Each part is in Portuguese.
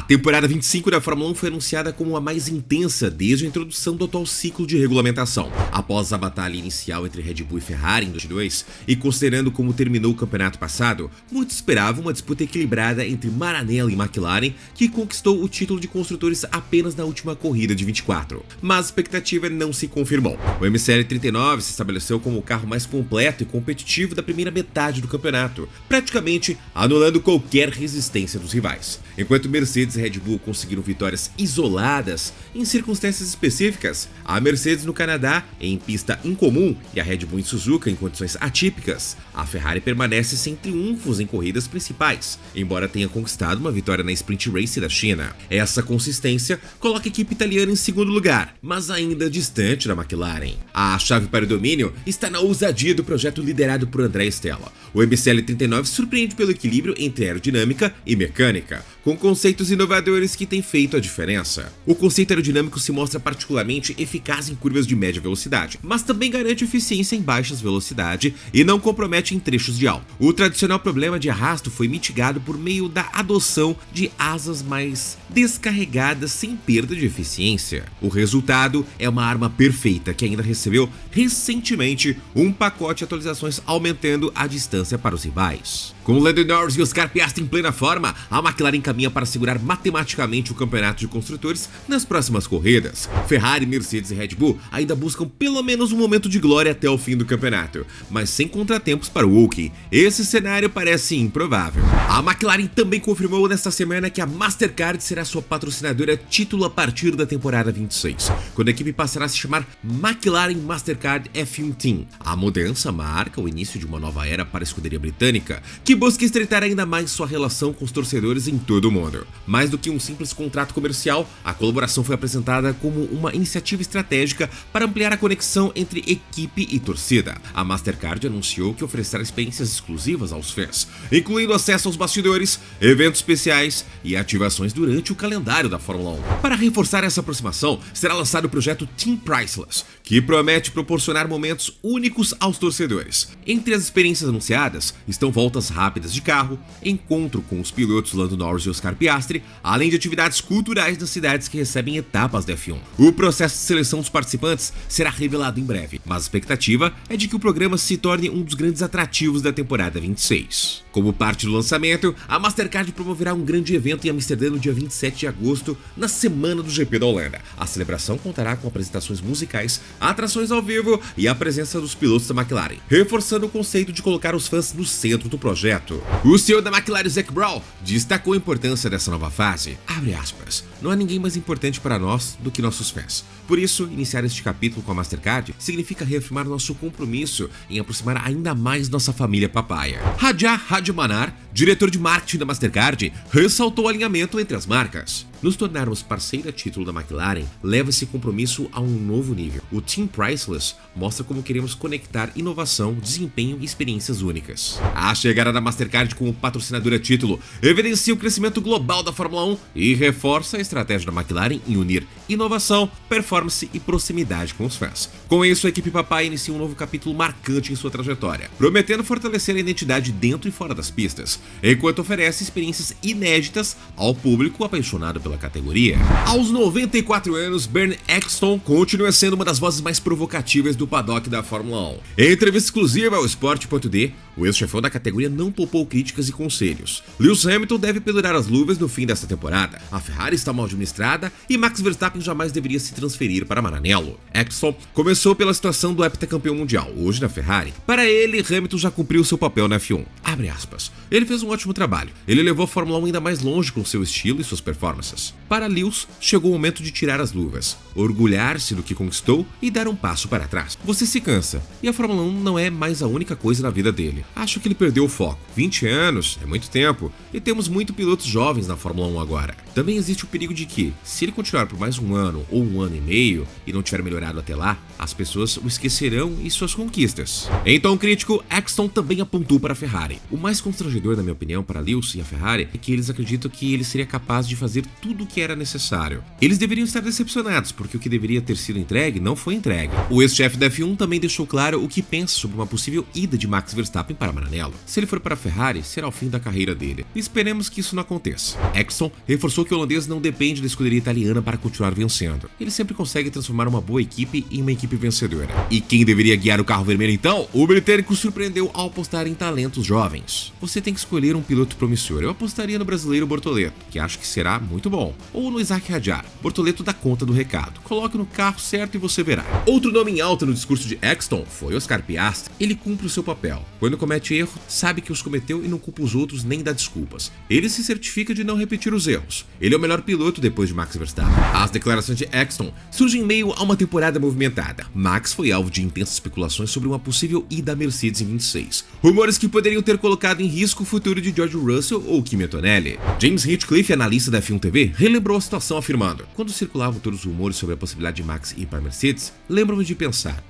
temporada 25 da Fórmula 1 foi anunciada como a mais intensa desde a introdução do atual ciclo de regulamentação. Após a batalha inicial entre Red Bull e Ferrari em 2022, e considerando como terminou o campeonato passado, muitos esperavam uma disputa equilibrada entre Maranello e McLaren, que conquistou o título de construtores apenas na última corrida de 24. Mas a expectativa não se confirmou. O MCL39 se estabeleceu como o carro mais completo e competitivo da primeira metade do campeonato, praticamente anulando qualquer resistência dos rivais. Enquanto Mercedes e Red Bull conseguiram vitórias isoladas em circunstâncias específicas, a Mercedes no Canadá em pista incomum e a Red Bull em Suzuka em condições atípicas, a Ferrari permanece sem triunfos em corridas principais, embora tenha conquistado uma vitória na Sprint Race da China. Essa consistência coloca a equipe italiana em segundo lugar, mas ainda distante da McLaren. A chave para o domínio está na ousadia do projeto liderado por André Stella. O MCL39 surpreende pelo equilíbrio entre aerodinâmica e mecânica, com conceitos inovadores que têm feito a diferença. O conceito aerodinâmico se mostra particularmente eficaz em curvas de média velocidade, mas também garante eficiência em baixas velocidades e não compromete em trechos de alto. O tradicional problema de arrasto foi mitigado por meio da adoção de asas mais descarregadas sem perda de eficiência. O resultado é uma arma perfeita que ainda recebeu recentemente um pacote de atualizações aumentando a distância para os rivais. Com Lando Norris e Oscar Piastri em plena forma, a McLaren caminha para segurar matematicamente o campeonato de construtores nas próximas corridas. Ferrari, Mercedes e Red Bull ainda buscam pelo menos um momento de glória até o fim do campeonato, mas sem contratempos para o Woking. Esse cenário parece improvável. A McLaren também confirmou nesta semana que a Mastercard será sua patrocinadora título a partir da temporada 26, quando a equipe passará a se chamar McLaren Mastercard F1 Team. A mudança marca o início de uma nova era para a escuderia britânica, que busca estreitar ainda mais sua relação com os torcedores em todo o mundo. Mais do que um simples contrato comercial, a colaboração foi apresentada como uma iniciativa estratégica para ampliar a conexão entre equipe e torcida. A Mastercard anunciou que oferecerá experiências exclusivas aos fãs, incluindo acesso aos bastidores, eventos especiais e ativações durante o calendário da Fórmula 1. Para reforçar essa aproximação, será lançado o projeto Team Priceless, que promete proporcionar momentos únicos aos torcedores. Entre as experiências anunciadas estão voltas rápidas de carro, encontro com os pilotos Lando Norris e Oscar Piastri, além de atividades culturais nas cidades que recebem etapas da F1. O processo de seleção dos participantes será revelado em breve, mas a expectativa é de que o programa se torne um dos grandes atrativos da temporada 26. Como parte do lançamento, a Mastercard promoverá um grande evento em Amsterdã no dia 27 de agosto, na semana do GP da Holanda. A celebração contará com apresentações musicais, atrações ao vivo e a presença dos pilotos da McLaren, reforçando o conceito de colocar os fãs no centro do projeto. O CEO da McLaren, Zak Brown, destacou a importância dessa nova fase. Abre aspas, não há ninguém mais importante para nós do que nossos fãs. Por isso, iniciar este capítulo com a Mastercard significa reafirmar nosso compromisso em aproximar ainda mais nossa família papaya. Raja Rajamanar, diretor de marketing da Mastercard, ressaltou o alinhamento entre as marcas. Nos tornarmos parceiro a título da McLaren leva esse compromisso a um novo nível. O Team Priceless mostra como queremos conectar inovação, desempenho e experiências únicas. A chegada da Mastercard como patrocinadora a título evidencia o crescimento global da Fórmula 1 e reforça a estratégia da McLaren em unir inovação, performance e proximidade com os fãs. Com isso, a equipe papai inicia um novo capítulo marcante em sua trajetória, prometendo fortalecer a identidade dentro e fora das pistas, enquanto oferece experiências inéditas ao público apaixonado pela categoria. Aos 94 anos, Bernie Ecclestone continua sendo uma das vozes mais provocativas do paddock da Fórmula 1. Em entrevista exclusiva ao Sport.d, o ex-chefão da categoria não poupou críticas e conselhos. Lewis Hamilton deve pendurar as luvas no fim desta temporada. A Ferrari está mal administrada e Max Verstappen jamais deveria se transferir para Maranello. Ecclestone começou pela situação do heptacampeão mundial, hoje na Ferrari. Para ele, Hamilton já cumpriu seu papel na F1. Abre aspas. Ele fez um ótimo trabalho. Ele levou a Fórmula 1 ainda mais longe com seu estilo e suas performances. Para Lewis, chegou o momento de tirar as luvas, orgulhar-se do que conquistou e dar um passo para trás. Você se cansa, e a Fórmula 1 não é mais a única coisa na vida dele. Acho que ele perdeu o foco. 20 anos é muito tempo, e temos muitos pilotos jovens na Fórmula 1 agora. Também existe o perigo de que, se ele continuar por mais um ano ou um ano e meio e não tiver melhorado até lá, as pessoas o esquecerão e suas conquistas. Em tom crítico, Ecclestone também apontou para a Ferrari. O mais constrangedor, na minha opinião, para Lewis e a Ferrari é que eles acreditam que ele seria capaz de fazer tudo o que era necessário. Eles deveriam estar decepcionados, porque o que deveria ter sido entregue não foi entregue. O ex-chefe da F1 também deixou claro o que pensa sobre uma possível ida de Max Verstappen para Maranello. Se ele for para a Ferrari, será o fim da carreira dele. E esperemos que isso não aconteça. Ecclestone reforçou que o holandês não depende da escuderia italiana para continuar vencendo. Ele sempre consegue transformar uma boa equipe em uma equipe vencedora. E quem deveria guiar o carro vermelho então? O britânico surpreendeu ao apostar em talentos jovens. Você tem que escolher um piloto promissor. Eu apostaria no brasileiro Bortoleto, que acho que será muito bom. Ou no Isaac Hadjar. Bortoleto dá conta do recado. Coloque no carro certo e você verá. Outro nome em alta no discurso de Eccleston foi Oscar Piastri. Ele cumpre o seu papel. Quando comete erro, sabe que os cometeu e não culpa os outros nem dá desculpas. Ele se certifica de não repetir os erros. Ele é o melhor piloto depois de Max Verstappen. As declarações de Eccleston surgem em meio a uma temporada movimentada. Max foi alvo de intensas especulações sobre uma possível ida à Mercedes em 26. Rumores que poderiam ter colocado em risco o futuro de George Russell ou Kimi Antonelli. James Hinchcliffe, analista da F1 TV, relembrou a situação afirmando: quando circulavam todos os rumores sobre a possibilidade de Max ir para a Mercedes, lembro-me de pensar: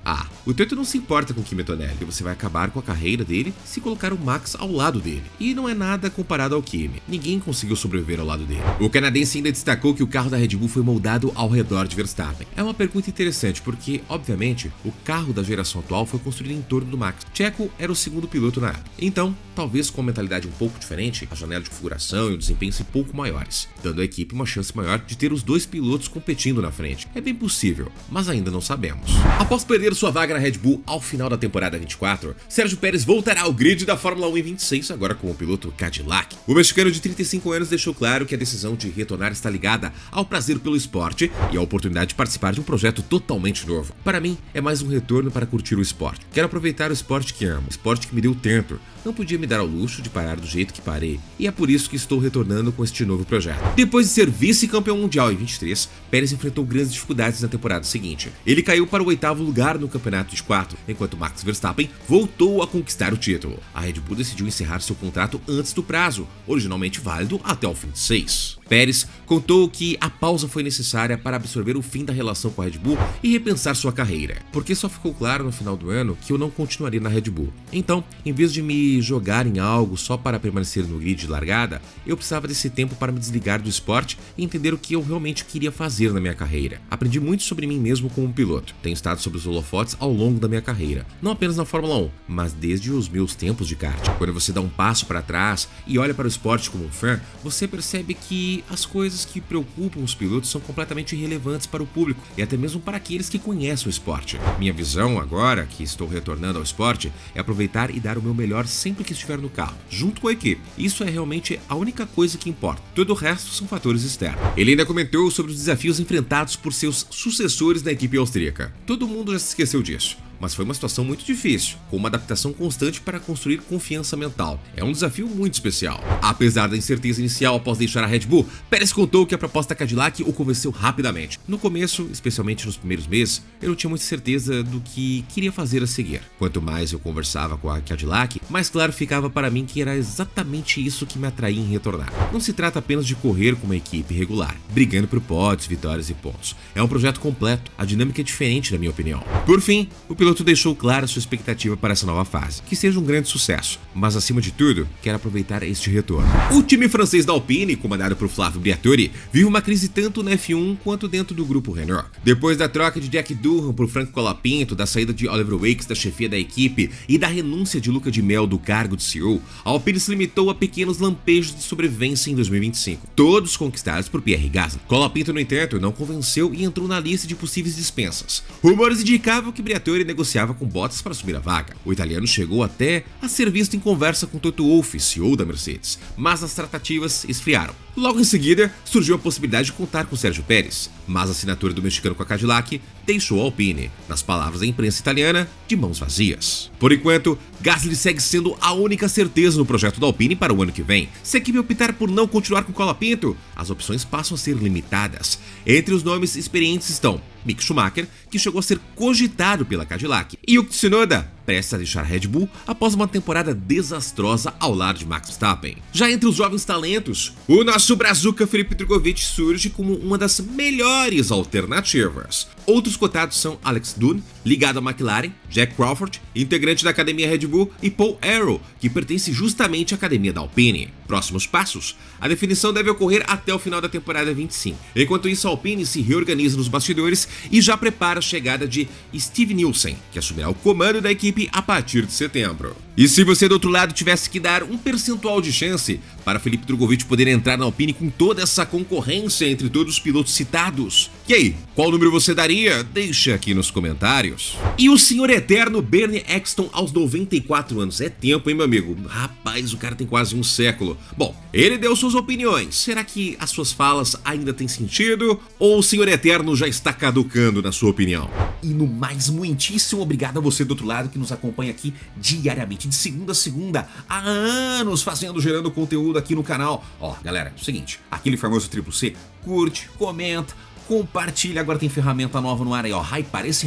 o Toto não se importa com Kimi Antonelli, você vai acabar com a carreira dele se colocar o Max ao lado dele. E não é nada comparado ao Kimi. Ninguém conseguiu sobreviver ao lado dele. O canadense ainda destacou que o carro da Red Bull foi moldado ao redor de Verstappen. É uma pergunta interessante porque, obviamente, o carro da geração atual foi construído em torno do Max. Checo era o segundo piloto na época. Então, talvez com uma mentalidade um pouco diferente, a janela de configuração e o desempenho são um pouco maiores, dando à equipe uma chance maior de ter os dois pilotos competindo na frente. É bem possível, mas ainda não sabemos. Após perder sua vaga na Red Bull ao final da temporada 24, Sérgio Pérez voltará ao grid da Fórmula 1 em 26, agora com o piloto Cadillac. O mexicano de 35 anos deixou claro que a decisão de retornar está ligada ao prazer pelo esporte e à oportunidade de participar de um projeto totalmente novo. Para mim, é mais um retorno para curtir o esporte. Quero aproveitar o esporte que amo, o esporte que me deu tempo. Não podia me dar ao luxo de parar do jeito que parei, e é por isso que estou retornando com este novo projeto. Depois de ser vice-campeão mundial em 23, Pérez enfrentou grandes dificuldades na temporada seguinte. Ele caiu para o 8º lugar no campeonato de 4, enquanto Max Verstappen voltou a conquistar o título. A Red Bull decidiu encerrar seu contrato antes do prazo, originalmente válido até o fim de 6. Pérez contou que a pausa foi necessária para absorver o fim da relação com a Red Bull e repensar sua carreira, porque só ficou claro no final do ano que eu não continuaria na Red Bull. Então, em vez de me jogar em algo só para permanecer no grid de largada, eu precisava desse tempo para me desligar do esporte e entender o que eu realmente queria fazer na minha carreira. Aprendi muito sobre mim mesmo como piloto. Tenho estado sobre os holofotes ao longo da minha carreira, não apenas na Fórmula 1, mas desde os meus tempos de kart. Quando você dá um passo para trás e olha para o esporte como um fã, você percebe que as coisas que preocupam os pilotos são completamente irrelevantes para o público e até mesmo para aqueles que conhecem o esporte. Minha visão agora, que estou retornando ao esporte, é aproveitar e dar o meu melhor sempre que estiver no carro, junto com a equipe. Isso é realmente a única coisa que importa. Todo o resto são fatores externos. Ele ainda comentou sobre os desafios enfrentados por seus sucessores na equipe austríaca. Todo mundo já se esqueceu disso. Mas foi uma situação muito difícil, com uma adaptação constante para construir confiança mental. É um desafio muito especial. Apesar da incerteza inicial após deixar a Red Bull, Pérez contou que a proposta Cadillac o convenceu rapidamente. No começo, especialmente nos primeiros meses, eu não tinha muita certeza do que queria fazer a seguir. Quanto mais eu conversava com a Cadillac, mais claro ficava para mim que era exatamente isso que me atraía em retornar. Não se trata apenas de correr com uma equipe regular, brigando por pódios, vitórias e pontos. É um projeto completo, a dinâmica é diferente na minha opinião. Por fim, o piloto deixou clara sua expectativa para essa nova fase, que seja um grande sucesso, mas acima de tudo, quer aproveitar este retorno. O time francês da Alpine, comandado por Flavio Briatore, vive uma crise tanto na F1 quanto dentro do grupo Renault. Depois da troca de Jack Durham por Franco Colapinto, da saída de Oliver Wakes da chefia da equipe e da renúncia de Luca de Mel do cargo de CEO, a Alpine se limitou a pequenos lampejos de sobrevivência em 2025, todos conquistados por Pierre Gasly. Colapinto, no entanto, não convenceu e entrou na lista de possíveis dispensas. Rumores indicavam que Briatore negociava com Bottas para assumir a vaga. O italiano chegou até a ser visto em conversa com Toto Wolff, CEO da Mercedes, mas as tratativas esfriaram. Logo em seguida, surgiu a possibilidade de contar com Sérgio Pérez, mas a assinatura do mexicano com a Cadillac deixou a Alpine, nas palavras da imprensa italiana, de mãos vazias. Por enquanto, Gasly segue sendo a única certeza no projeto da Alpine para o ano que vem. Se a equipe optar por não continuar com Colapinto, as opções passam a ser limitadas. Entre os nomes experientes estão Mick Schumacher, que chegou a ser cogitado pela Cadillac, e Yuki Tsunoda, prestes a deixar Red Bull após uma temporada desastrosa ao lado de Max Verstappen. Já entre os jovens talentos, o nosso brazuca Felipe Drugovich surge como uma das melhores alternativas. Outros cotados são Alex Dunn, ligado à McLaren, Jack Crawford, integrante da academia Red Bull, e Paul Arrow, que pertence justamente à academia da Alpine. Próximos passos: a definição deve ocorrer até o final da temporada 25. Enquanto isso, a Alpine se reorganiza nos bastidores e já prepara a chegada de Steve Nielsen, que assumirá o comando da equipe Felipe a partir de setembro. E se você do outro lado tivesse que dar um percentual de chance para Felipe Drogovic poder entrar na Alpine com toda essa concorrência entre todos os pilotos citados? E aí, qual número você daria? Deixa aqui nos comentários. E o senhor eterno Bernie Ecclestone aos 94 anos. É tempo, hein, meu amigo? Rapaz, o cara tem quase um século. Bom, ele deu suas opiniões. Será que as suas falas ainda têm sentido? Ou o senhor eterno já está caducando, na sua opinião? E no mais, muitíssimo obrigado a você do outro lado que nos acompanha aqui diariamente, de segunda a segunda, há anos gerando conteúdo aqui no canal. Ó, galera, é o seguinte, aquele famoso triplo C, curte, comenta, compartilha. Agora tem ferramenta nova no ar aí, ó, Hypar. Esse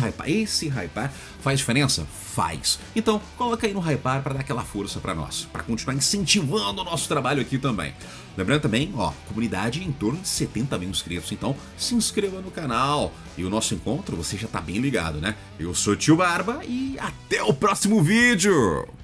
Hypar faz diferença? Faz. Então, coloca aí no Hypar para dar aquela força para nós, para continuar incentivando o nosso trabalho aqui também. Lembrando também, ó, comunidade em torno de 70 mil inscritos, então se inscreva no canal. E o nosso encontro, você já tá bem ligado, né? Eu sou o Tio Barba e até o próximo vídeo!